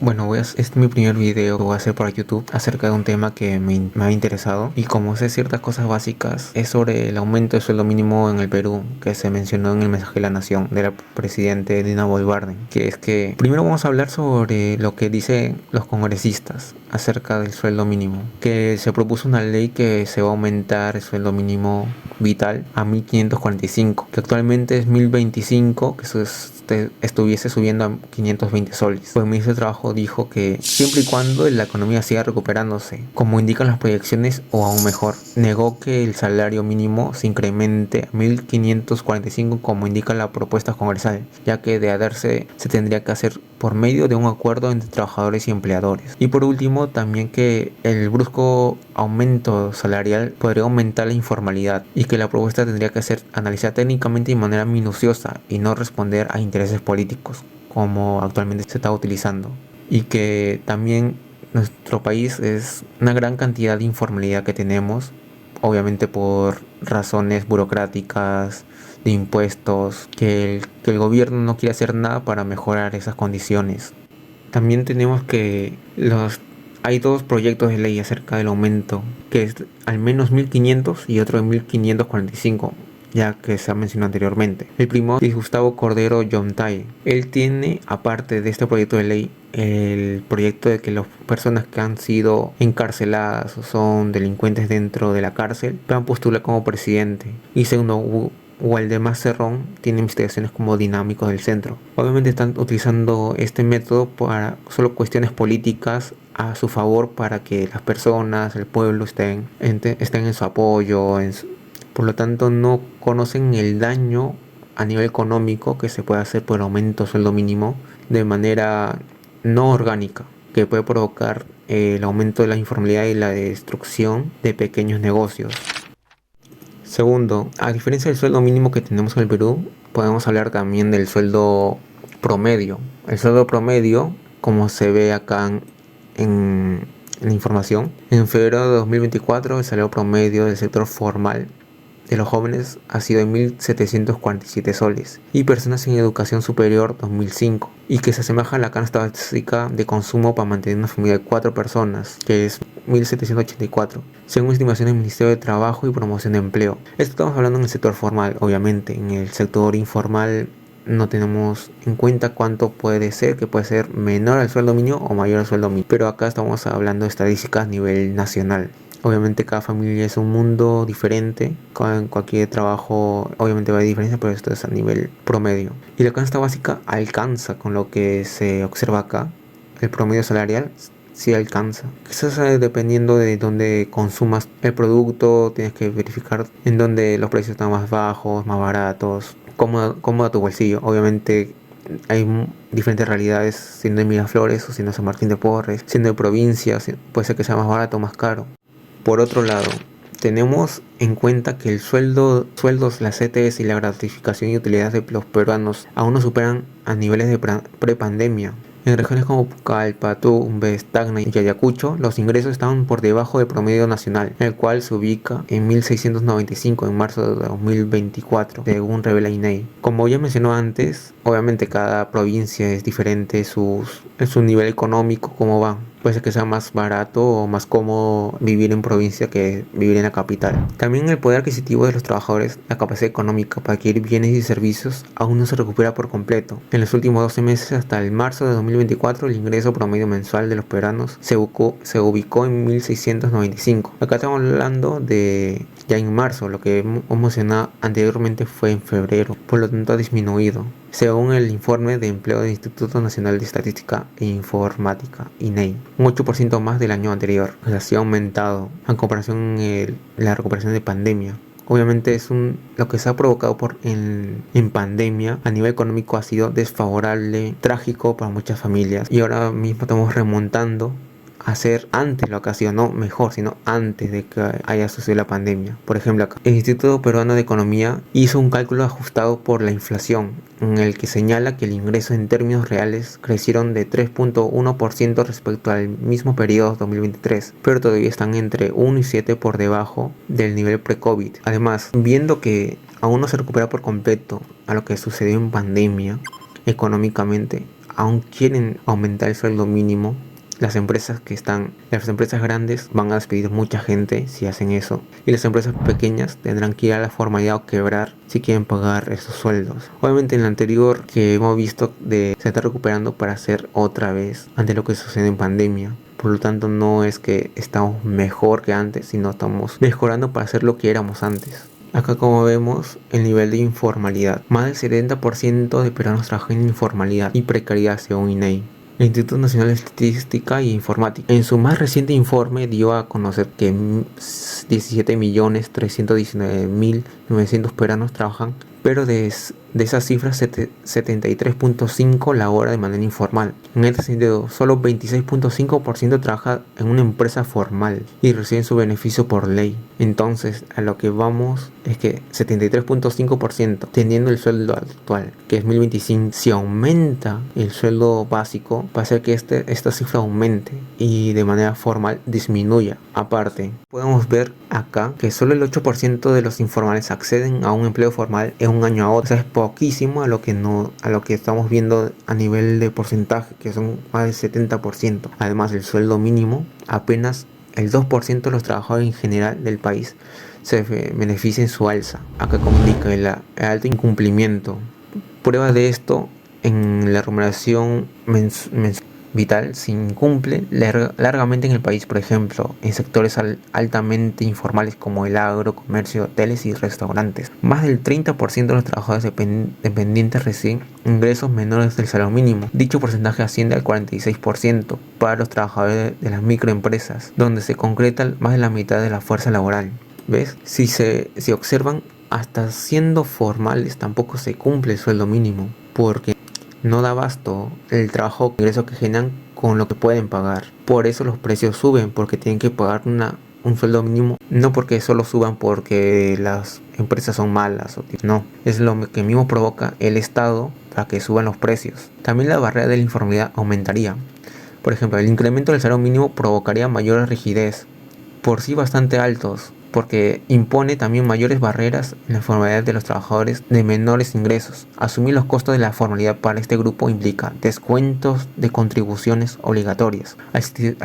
Bueno, este es mi primer video que voy a hacer para YouTube acerca de un tema que me ha interesado, y como sé ciertas cosas básicas es sobre el aumento del sueldo mínimo en el Perú que se mencionó en el mensaje de la Nación del presidente Dina Boluarte, que es que primero vamos a hablar sobre lo que dicen los congresistas acerca del sueldo mínimo, que se propuso una ley que se va a aumentar el sueldo mínimo vital a 1545, que actualmente es 1025, que eso estuviese subiendo a 520 soles. Pues el ministro de Trabajo dijo que siempre y cuando la economía siga recuperándose, como indican las proyecciones, o aún mejor, negó que el salario mínimo se incremente a 1545 como indica la propuesta congresal, ya que de hacerse se tendría que hacer por medio de un acuerdo entre trabajadores y empleadores. Y por último, también que el brusco aumento salarial podría aumentar la informalidad, y que la propuesta tendría que ser analizada técnicamente y de manera minuciosa y no responder a intereses políticos como actualmente se está utilizando. Y que también nuestro país es una gran cantidad de informalidad que tenemos, obviamente por razones burocráticas, de impuestos, que el gobierno no quiere hacer nada para mejorar esas condiciones. También tenemos que hay dos proyectos de ley acerca del aumento, que es al menos 1500 y otro de 1545, ya que se ha mencionado anteriormente. El primero es Gustavo Cordero Yontay. Él tiene, aparte de este proyecto de ley, el proyecto de que las personas que han sido encarceladas o son delincuentes dentro de la cárcel puedan postular como presidente. Y segundo, Waldemar Cerrón tiene investigaciones como dinámico del centro. Obviamente están utilizando este método para solo cuestiones políticas a su favor, para que las personas, el pueblo estén en su apoyo, por lo tanto no conocen el daño a nivel económico que se puede hacer por el aumento del sueldo mínimo de manera no orgánica, que puede provocar el aumento de la informalidad y la destrucción de pequeños negocios. Segundo, a diferencia del sueldo mínimo que tenemos en el Perú, podemos hablar también del sueldo promedio. El sueldo promedio, como se ve acá en la información, en febrero de 2024 el salario promedio del sector formal de los jóvenes ha sido de 1.747 soles, y personas en educación superior 2005, y que se asemeja a la canasta básica de consumo para mantener una familia de 4 personas, que es 1.784, según estimaciones del Ministerio de Trabajo y Promoción de Empleo. Esto estamos hablando en el sector formal. Obviamente en el sector informal no tenemos en cuenta cuánto puede ser, que puede ser menor al sueldo mínimo o mayor al sueldo mínimo, pero acá estamos hablando de estadísticas a nivel nacional. Obviamente cada familia es un mundo diferente, con cualquier trabajo obviamente va a haber diferencia, pero esto es a nivel promedio. Y la canasta básica alcanza, con lo que se observa acá, el promedio salarial sí alcanza. Quizás dependiendo de dónde consumas el producto, tienes que verificar en dónde los precios están más bajos, más baratos, cómo a tu bolsillo. Obviamente hay diferentes realidades, siendo de Miraflores o siendo de San Martín de Porres, siendo de provincia, puede ser que sea más barato o más caro. Por otro lado, tenemos en cuenta que el sueldos, las CTS y la gratificación y utilidades de los peruanos aún no superan a niveles de prepandemia. En regiones como Pucallpa, Tumbes, Tacna y Ayacucho, los ingresos estaban por debajo del promedio nacional, el cual se ubica en 1.695 en marzo de 2024, según revela INEI. Como ya mencionó antes, obviamente cada provincia es diferente en su nivel económico, cómo va. Puede ser que sea más barato o más cómodo vivir en provincia que vivir en la capital. También el poder adquisitivo de los trabajadores, la capacidad económica para adquirir bienes y servicios, aún no se recupera por completo. En los últimos 12 meses, hasta el marzo de 2024, el ingreso promedio mensual de los peruanos se ubicó en 1.695. Acá estamos hablando de ya en marzo, lo que hemos mencionado anteriormente fue en febrero, por lo tanto ha disminuido. Según el informe de empleo del Instituto Nacional de Estadística e Informática, INEI, un 8% más del año anterior. O sea, sí ha aumentado en comparación la recuperación de pandemia. Obviamente lo que se ha provocado en pandemia a nivel económico ha sido desfavorable, trágico para muchas familias, y ahora mismo estamos remontando hacer antes lo que ha sido, no mejor, sino antes de que haya sucedido la pandemia. Por ejemplo, acá, el Instituto Peruano de Economía hizo un cálculo ajustado por la inflación, en el que señala que el ingreso en términos reales crecieron de 3.1% respecto al mismo periodo 2023, pero todavía están entre 1 y 7 por debajo del nivel pre-COVID. Además, viendo que aún no se recupera por completo a lo que sucedió en pandemia económicamente, aún quieren aumentar el sueldo mínimo. Las empresas grandes van a despedir mucha gente si hacen eso, y las empresas pequeñas tendrán que ir a la formalidad o quebrar si quieren pagar esos sueldos. Obviamente en lo anterior que hemos visto se está recuperando para hacer otra vez ante lo que sucede en pandemia. Por lo tanto, no es que estamos mejor que antes, sino estamos mejorando para hacer lo que éramos antes. Acá, como vemos, el nivel de informalidad. Más del 70% de peruanos trabajan en informalidad y precariedad según INEI. El Instituto Nacional de Estadística y Informática, en su más reciente informe, dio a conocer que 17.319.900 peruanos trabajan, pero de esas cifras, 73.5 labora de manera informal. En este sentido, solo 26.5% trabaja en una empresa formal y reciben su beneficio por ley. Entonces, a lo que vamos es que 73.5%, teniendo el sueldo actual, que es 1025, si aumenta el sueldo básico, va a hacer que esta cifra aumente y de manera formal disminuya. Aparte, podemos ver acá que solo el 8% de los informales acceden a un empleo formal en un año a otro. O sea, es poquísimo a lo que estamos viendo a nivel de porcentaje, que son más del 70%. Además, el sueldo mínimo, apenas el 2% de los trabajadores en general del país se beneficia en su alza. Acá comunica el alto incumplimiento. Prueba de esto, en la remuneración vital se incumple largamente en el país, por ejemplo, en sectores altamente informales como el agro, comercio, hoteles y restaurantes. Más del 30% de los trabajadores dependientes reciben ingresos menores del salario mínimo. Dicho porcentaje asciende al 46% para los trabajadores de las microempresas, donde se concreta más de la mitad de la fuerza laboral. ¿Ves? Si observan, hasta siendo formales tampoco se cumple el sueldo mínimo, porque no da abasto el trabajo, ingreso que generan con lo que pueden pagar. Por eso los precios suben, porque tienen que pagar un sueldo mínimo, no porque solo suban porque las empresas son malas, no, es lo que mismo provoca el Estado para que suban los precios. También la barrera de la informalidad aumentaría. Por ejemplo, el incremento del salario mínimo provocaría mayor rigidez, por sí bastante altos, porque impone también mayores barreras en la formalidad de los trabajadores de menores ingresos. Asumir los costos de la formalidad para este grupo implica descuentos de contribuciones obligatorias al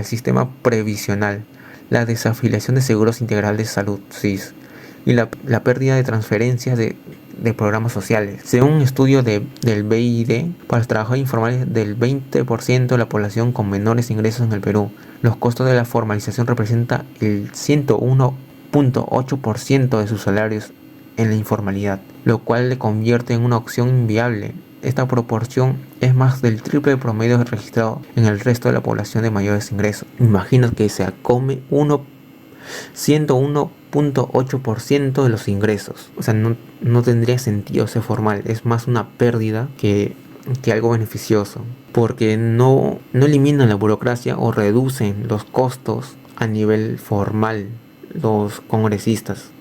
sistema previsional, la desafiliación de seguros integrales de salud, SIS, y la pérdida de transferencias de programas sociales. Según un estudio del BID, para los trabajadores informales del 20% de la población con menores ingresos en el Perú, los costos de la formalización representan el 101.8% de sus salarios en la informalidad, lo cual le convierte en una opción inviable. Esta proporción es más del triple promedio registrado en el resto de la población de mayores ingresos. Imagina que se come 101.8% de los ingresos. O sea, no tendría sentido ser formal. Es más una pérdida que algo beneficioso, porque no eliminan la burocracia o reducen los costos a nivel formal. Los congresistas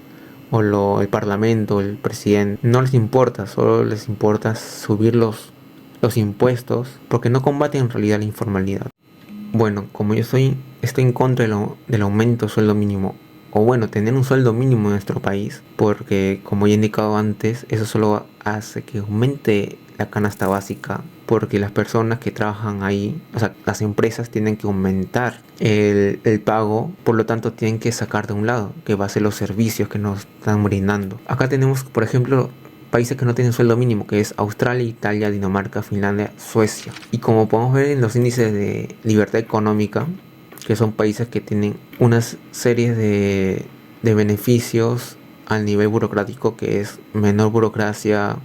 o el parlamento, el presidente, no les importa, solo les importa subir los impuestos, porque no combaten en realidad la informalidad. Bueno, como yo estoy en contra del aumento del sueldo mínimo, o bueno, tener un sueldo mínimo en nuestro país, porque como ya he indicado antes, eso solo hace que aumente la canasta básica, porque las personas que trabajan ahí, o sea, las empresas tienen que aumentar el pago, por lo tanto tienen que sacar de un lado, que va a ser los servicios que nos están brindando. Acá tenemos, por ejemplo, países que no tienen sueldo mínimo, que es Australia, Italia, Dinamarca, Finlandia, Suecia. Y como podemos ver en los índices de libertad económica, que son países que tienen unas series de beneficios al nivel burocrático, que es menor burocracia,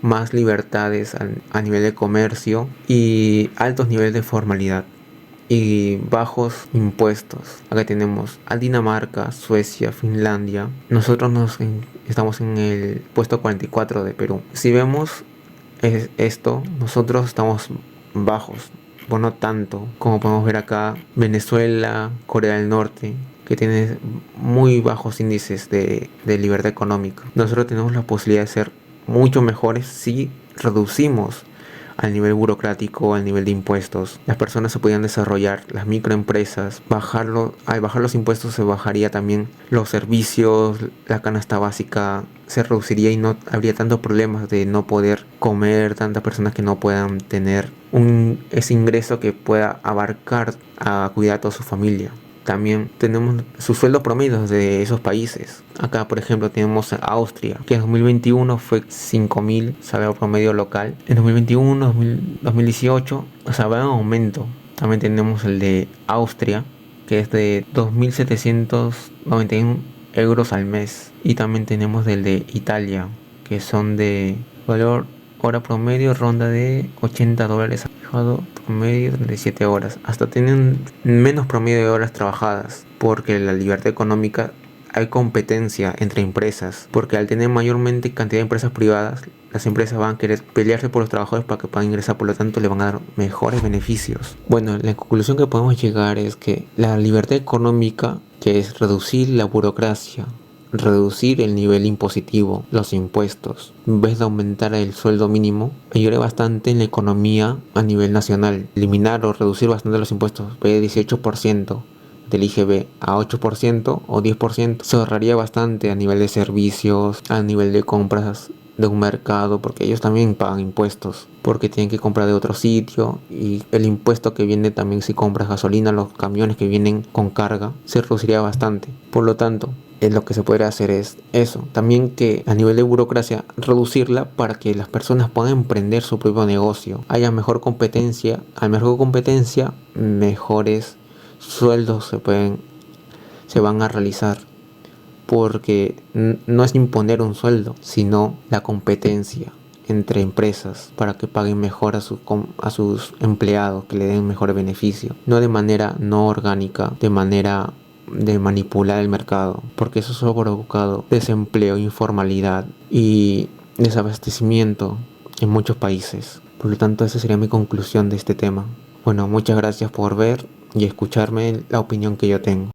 más libertades a nivel de comercio y altos niveles de formalidad y bajos impuestos. Acá tenemos a Dinamarca, Suecia, Finlandia. Nosotros estamos en el puesto 44 de Perú. Si vemos esto, nosotros estamos bajos. Bueno, no tanto como podemos ver acá Venezuela, Corea del Norte, que tiene muy bajos índices de libertad económica. Nosotros tenemos la posibilidad de ser mucho mejores si reducimos al nivel burocrático, al nivel de impuestos. Las personas se podían desarrollar, las microempresas, al bajar los impuestos se bajaría también los servicios, la canasta básica se reduciría y no habría tantos problemas de no poder comer, tantas personas que no puedan tener ese ingreso que pueda abarcar a cuidar a toda su familia. También tenemos sus sueldos promedios de esos países. Acá, por ejemplo, tenemos a Austria, que en 2021 fue 5.000 salario promedio local. En 2021, 2018, o sea, va en aumento. También tenemos el de Austria, que es de 2.791 euros al mes. Y también tenemos el de Italia, que son de valor hora promedio ronda de $80 fijado, promedio 37 horas. Hasta tienen menos promedio de horas trabajadas, porque la libertad económica hay competencia entre empresas, porque al tener mayormente cantidad de empresas privadas, las empresas van a querer pelearse por los trabajadores para que puedan ingresar, por lo tanto le van a dar mejores beneficios. Bueno, la conclusión que podemos llegar es que la libertad económica, que es reducir la burocracia, reducir el nivel impositivo, los impuestos, en vez de aumentar el sueldo mínimo, ayudaría bastante en la economía a nivel nacional. Eliminar o reducir bastante los impuestos, de 18% del IGB a 8% o 10%, se ahorraría bastante a nivel de servicios, a nivel de compras de un mercado, porque ellos también pagan impuestos, porque tienen que comprar de otro sitio, y el impuesto que viene también si compras gasolina, los camiones que vienen con carga, se reduciría bastante. Por lo tanto, lo que se puede hacer es eso. También que a nivel de burocracia reducirla para que las personas puedan emprender su propio negocio. Haya mejor competencia. A mejor competencia, mejores sueldos se van a realizar. Porque no es imponer un sueldo, sino la competencia entre empresas para que paguen mejor a sus empleados, que le den mejor beneficio. No de manera no orgánica, de manera de manipular el mercado, porque eso solo ha provocado desempleo, informalidad y desabastecimiento en muchos países. Por lo tanto, esa sería mi conclusión de este tema. Bueno, muchas gracias por ver y escucharme la opinión que yo tengo.